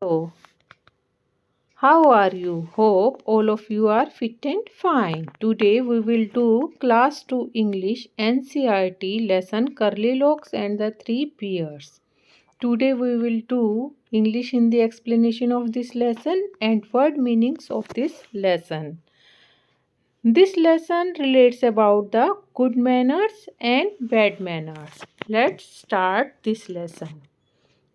Hello, how are you? Hope all of you are fit and fine. Today we will do Class 2 English NCERT lesson Curly Locks and the Three Bears. Today we will do English in the explanation of this lesson and word meanings of this lesson. This lesson relates about the good manners and bad manners. Let's start this lesson.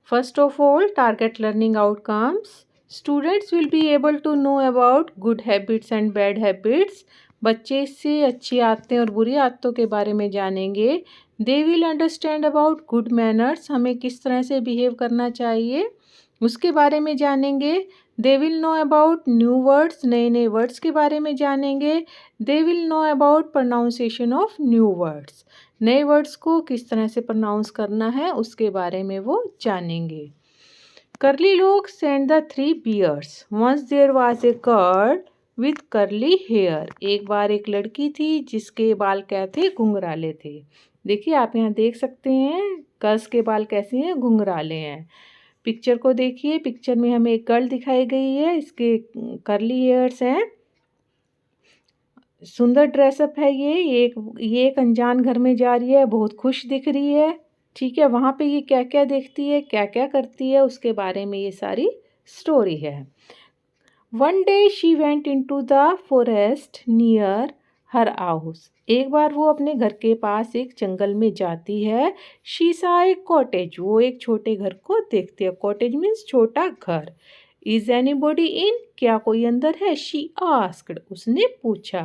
First of all, target learning outcomes. Students will be able to know about good habits and bad habits. बच्चे इससे अच्छी आदतें और बुरी आदतों के बारे में जानेंगे. They will understand about good manners. हमें किस तरह से बिहेव करना चाहिए उसके बारे में जानेंगे. They will know about new words. नए नए वर्ड्स के बारे में जानेंगे. They will know about pronunciation of new words. नए वर्ड्स को किस तरह से प्रोनाउंस करना है उसके बारे में वो जानेंगे. Curly locks and the three bears. Once there was a girl with curly hair. एक बार एक लड़की थी जिसके बाल क्या थे, घुंघराले थे. देखिए आप यहाँ देख सकते हैं गर्ल्स के बाल कैसे हैं, घुंघराले हैं. पिक्चर को देखिए, पिक्चर में हमें एक गर्ल दिखाई गई है, इसके कर्ली हेयर्स हैं. सुंदर ड्रेसअप है ये एक अनजान घर में जा रही है, बहुत खुश दिख रही है. ठीक है, वहाँ पे ये क्या क्या देखती है, क्या क्या करती है उसके बारे में ये सारी स्टोरी है. One day she went into the forest near her house. एक बार वो अपने घर के पास एक जंगल में जाती है. शी सा ए कॉटेज. वो एक छोटे घर को देखती है. कॉटेज मीन्स छोटा घर. Is anybody in. क्या कोई अंदर है. She asked. उसने पूछा.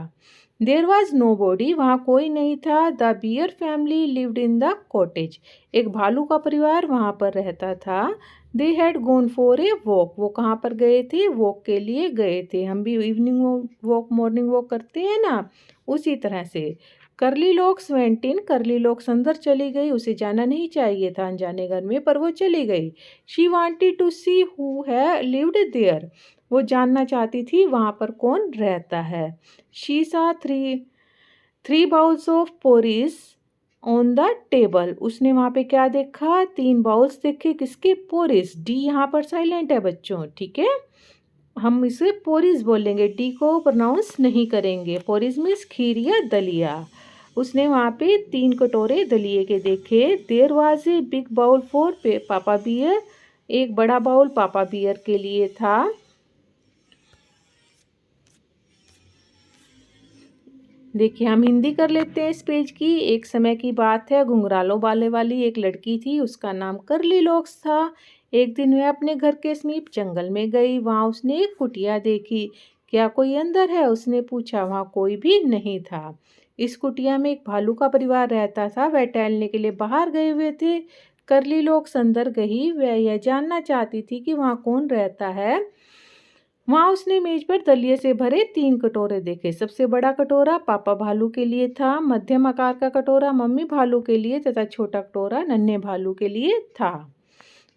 There was no body. वहाँ कोई नहीं था. The bear family lived in the cottage. एक भालू का परिवार वहाँ पर रहता था. They had gone for a walk. वो कहाँ पर गए थे, वॉक के लिए गए थे. हम भी इवनिंग वॉक मॉर्निंग वॉक करते हैं ना, उसी तरह से. Curly locks went in. Curly locks अंदर चली गई. उसे जाना नहीं चाहिए था अनजाने घर में, पर वो चली गई. She wanted to see who had lived there. वो जानना चाहती थी वहाँ पर कौन रहता है. She saw three bowls of porridge on the table. उसने वहाँ पे क्या देखा, 3 बाउल्स देखे. किसके, पोरिस. डी यहाँ पर साइलेंट है बच्चों, ठीक है. हम इसे पोरिस बोलेंगे, डी को प्रोनाउंस नहीं करेंगे. पोरिस मीन्स खीर या दलिया. उसने वहाँ पे 3 कटोरे दलिए के देखे. There was a big bowl for papa bear. एक बड़ा बाउल पापा बियर के लिए था. देखिए हम हिंदी कर लेते हैं इस पेज की. एक समय की बात है, घुंघरालों बाले वाली एक लड़की थी, उसका नाम कर्ली लॉक्स था. एक दिन वह अपने घर के समीप जंगल में गई. वहाँ उसने एक कुटिया देखी. क्या कोई अंदर है, उसने पूछा. वहाँ कोई भी नहीं था. इस कुटिया में एक भालू का परिवार रहता था. वह टहलने के लिए बाहर गए हुए थे. कर्ली लॉक्स अंदर गई. वह यह जानना चाहती थी कि वहाँ कौन रहता है. वहाँ उसने मेज पर दलिये से भरे 3 कटोरे देखे. सबसे बड़ा कटोरा पापा भालू के लिए था. मध्यम आकार का कटोरा मम्मी भालू के लिए तथा छोटा कटोरा नन्हे भालू के लिए था.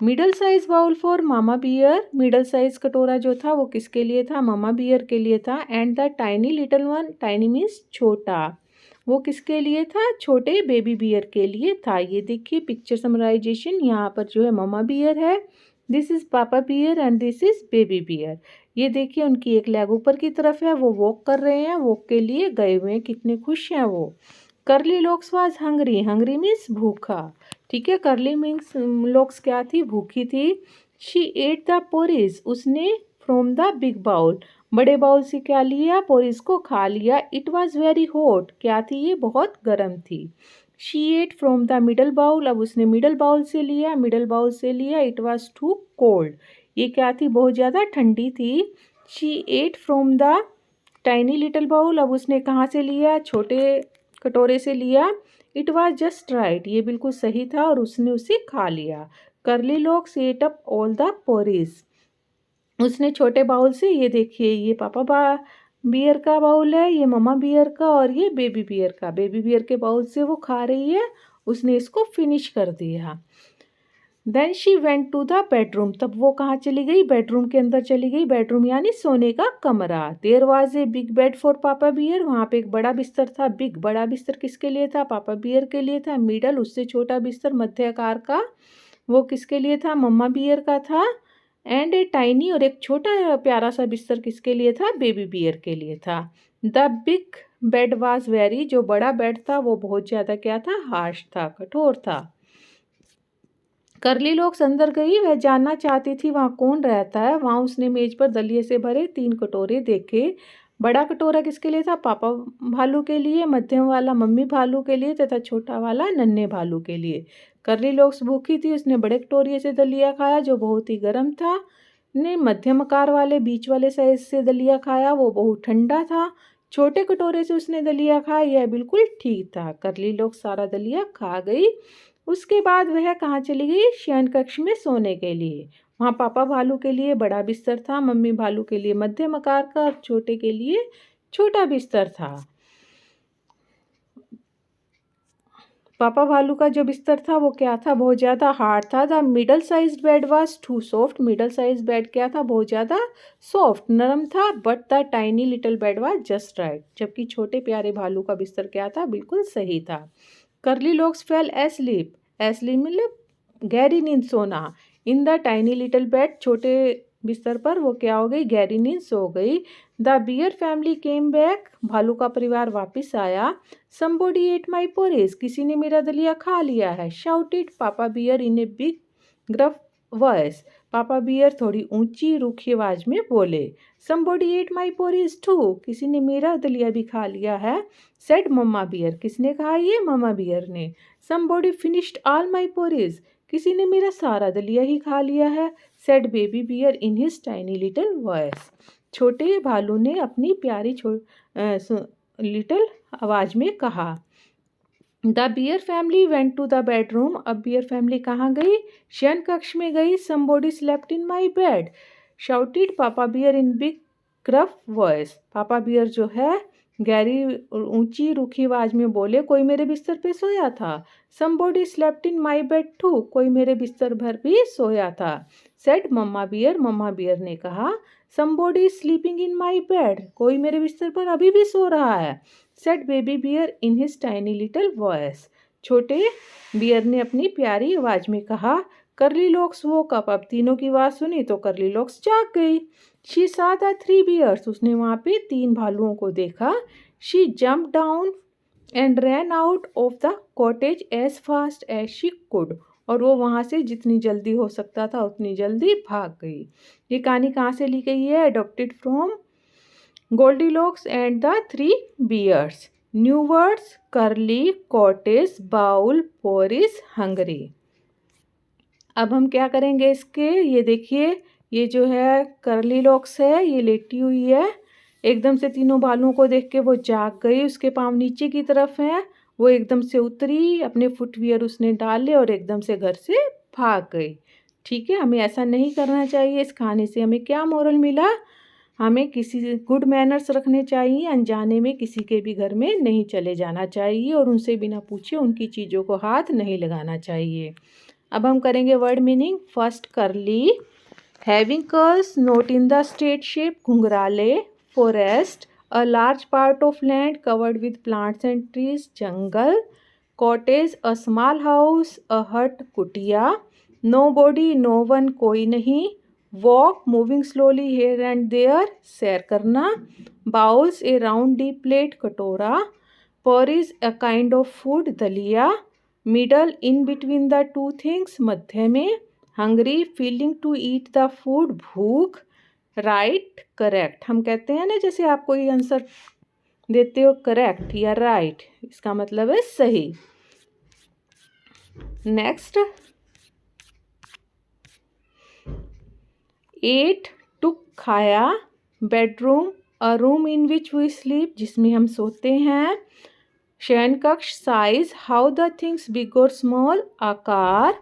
Middle size bowl for mama bear. Middle size कटोरा जो था वो किसके लिए था, मामा बियर के लिए था. And the tiny little one. Tiny means छोटा. वो किसके लिए था, छोटे बेबी बियर के लिए था. ये देखिए पिक्चर समराइजेशन. यहाँ पर जो है मामा बियर है, this is papa bear and this is baby bear. ये देखिए उनकी एक लेग ऊपर की तरफ है, वो वॉक कर रहे हैं, वॉक के लिए गए हुए हैं. कितने खुश हैं वो. Curly locks was hungry. Hungry means भूखा, ठीक है. कर्ली मीन्स लॉक्स क्या थी, भूखी थी. She ate the porridge. उसने फ्रॉम द बिग बाउल. बड़े बाउल से क्या लिया, पोरिस को खा लिया. It was very hot. क्या थी ये, बहुत गर्म थी. She ate from the middle bowl. अब उसने मिडल बाउल से लिया. मिडल बाउल से लिया. It was too cold. ये क्या थी, बहुत ज़्यादा ठंडी थी. She ate from the tiny little bowl. अब उसने कहाँ से लिया, छोटे कटोरे से लिया. It was just right. ये बिल्कुल सही था और उसने उसे खा लिया. Curly locks ate up all the porridge. उसने छोटे बाउल से, ये देखिए ये पापा बियर का बाउल है, ये ममा बियर का, और ये बेबी बियर का. बेबी बियर के बाउल से वो खा रही है. उसने इसको फिनिश कर दिया. Then she went to the bedroom. तब वो कहाँ चली गई, बेडरूम के अंदर चली गई. बेडरूम यानी सोने का कमरा. There was a big bed for papa bear. वहाँ पे एक बड़ा बिस्तर था. बिग, बड़ा बिस्तर किसके लिए था, पापा बियर के लिए था. मिडल, उससे छोटा बिस्तर मध्य आकार का, वो किसके लिए था, मम्मा बियर का था. एंड ए टाइनी, और एक छोटा प्यारा सा बिस्तर किसके लिए था? बेबी बियर के लिए था। The big bed was very, जो बड़ा बेड था वो बहुत ज़्यादा क्या था? हार्श था, कठोर था। करली लोग अंदर गई, वह जानना चाहती थी वहाँ कौन रहता है। वहाँ उसने मेज पर दलिये से भरे 3 कटोरे देखे। बड़ा कटोरा किसके लिए था? पापा भालू के लिए, मध्यम वाला मम्मी भालू के लिए तथा छोटा वाला नन्हे भालू के लिए। करली लोग भूखी थी, उसने बड़े कटोरिए से दलिया खाया जो बहुत ही गर्म था। ने मध्यम आकार वाले बीच वाले साइज से दलिया खाया, वो बहुत ठंडा था। छोटे कटोरे से उसने दलिया खाया, यह बिल्कुल ठीक था। करली लोग सारा दलिया खा गई। उसके बाद वह कहाँ चली गई? शयन कक्ष में सोने के लिए। वहाँ पापा भालू के लिए बड़ा बिस्तर था, मम्मी भालू के लिए मध्यम आकार का और छोटे के लिए छोटा बिस्तर था। पापा भालू का जो बिस्तर था वो क्या था? बहुत ज़्यादा हार्ड था। The middle size bed was too soft, middle size bed क्या था? बहुत ज़्यादा सॉफ्ट, नरम था। But the tiny little bed was just right, जबकि छोटे प्यारे भालू का बिस्तर क्या था? बिल्कुल सही था। करली लोग्स फेल एस्लीप, एस्लीप मतलब गहरी नींद सोना। In the tiny little bed, छोटे बिस्तर पर वो क्या हो गई? गहरी नींद सो गई। The bear family came back, भालू का परिवार वापस आया। समबॉडी एट माई पोरेज, किसी ने मेरा दलिया खा लिया है। Shouted papa bear in a big gruff voice, papa bear थोड़ी ऊंची रूखी आवाज में बोले। Somebody ate my porridge too, किसी ने मेरा दलिया भी खा लिया है। सेड मम्मा बियर, किसने कहा? ये मम्मा बियर ने। Somebody finished all my porridge, किसी ने मेरा सारा दलिया ही खा लिया है। Said baby bear in his tiny little voice, छोटे भालू ने अपनी प्यारी लिटिल आवाज में कहा। The bear family went to the bedroom, अब बियर फैमिली कहाँ गई? शयन कक्ष में गई। Somebody slept in my bed, shouted papa bear in big gruff voice, papa bear जो है गहरी ऊंची रूखी आवाज में बोले, कोई मेरे बिस्तर पे सोया था। Somebody slept in my bed too, कोई मेरे बिस्तर भर भी सोया था। Said mamma bear, mamma bear ने कहा। Somebody sleeping in my bed, कोई मेरे बिस्तर पर अभी भी सो रहा है। Said baby bear in his tiny little voice, छोटे बियर ने अपनी प्यारी आवाज में कहा। करली लॉक्स वोक अप, अब तीनों की आवाज सुनी तो करली लॉक्स जाग गई। शी saw the 3 bears, उसने वहाँ पे 3 भालुओं को देखा। She jumped down and ran out of the cottage as fast as she could, और वो वहाँ से जितनी जल्दी हो सकता था उतनी जल्दी भाग गई। ये कहानी कहाँ से ली गई है? Adopted from Goldilocks and the 3 bears. New words: curly, cottage, bowl, porridge, hungry. अब हम क्या करेंगे इसके? ये देखिए, ये जो है करली लॉक्स है, ये लेटी हुई है। एकदम से तीनों भालुओं को देख के वो जाग गई। उसके पाँव नीचे की तरफ हैं। वो एकदम से उतरी, अपने फुटवियर उसने डाले और एकदम से घर से भाग गई। ठीक है, हमें ऐसा नहीं करना चाहिए। इस कहानी से हमें क्या मोरल मिला? हमें किसी गुड मैनर्स रखने चाहिए। अनजाने में किसी के भी घर में नहीं चले जाना चाहिए और उनसे बिना पूछे उनकी चीज़ों को हाथ नहीं लगाना चाहिए। अब हम करेंगे word meaning. First, curly, having curls, not in the straight shape, घुंघराले। Forest, a large part of land covered with plants and trees, जंगल। Cottage, a small house, a hut, कुटिया। नो बॉडी, नो वन, कोई नहीं। Walk, moving slowly here and there, सैर करना। Bowls, a round deep plate, कटोरा। Porridge, a kind of food, दलिया। Middle, in between the two things, मध्य में। Hungry, feeling to eat the food, भूख। Right, correct. हम कहते हैं ना, जैसे आप कोई आंसर देते हो करेक्ट या राइट, इसका मतलब है सही। नेक्स्ट, 8, टुक, खाया। Bedroom, a room in which we sleep, जिसमें हम सोते हैं। शयन कक्ष, size, how the things big और स्मॉल, आकार।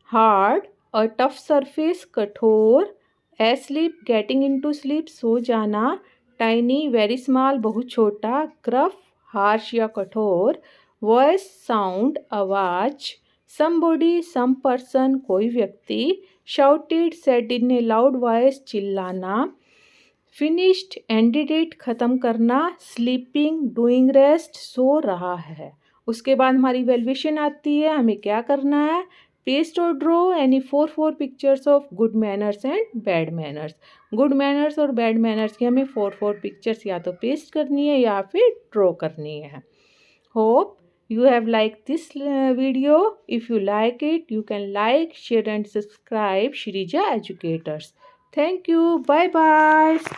हार्ड, अ टफ सरफेस, कठोर। Asleep, getting into sleep, सो जाना। टाइनी, वेरी स्मॉल, बहुत छोटा। ग्रफ, हार्श या कठोर। वॉइस, साउंड, आवाज। समबॉडी, सम पर्सन, कोई व्यक्ति। Shouted, said in A loud voice, चिल्लाना। फिनिश्ड, एंडेड इट, ख़त्म करना। स्लीपिंग, डूइंग रेस्ट, सो रहा है। उसके बाद हमारी वैल्यूएशन आती है। हमें क्या करना है? पेस्ट और draw any four pictures of good manners and bad manners. Good manners और बैड मैनर्स की हमें फोर पिक्चर्स या तो पेस्ट करनी है या फिर ड्रॉ करनी है। Hope you have liked this video. If you like it, you can like, share and subscribe Shreeja Educators. Thank you. Bye bye.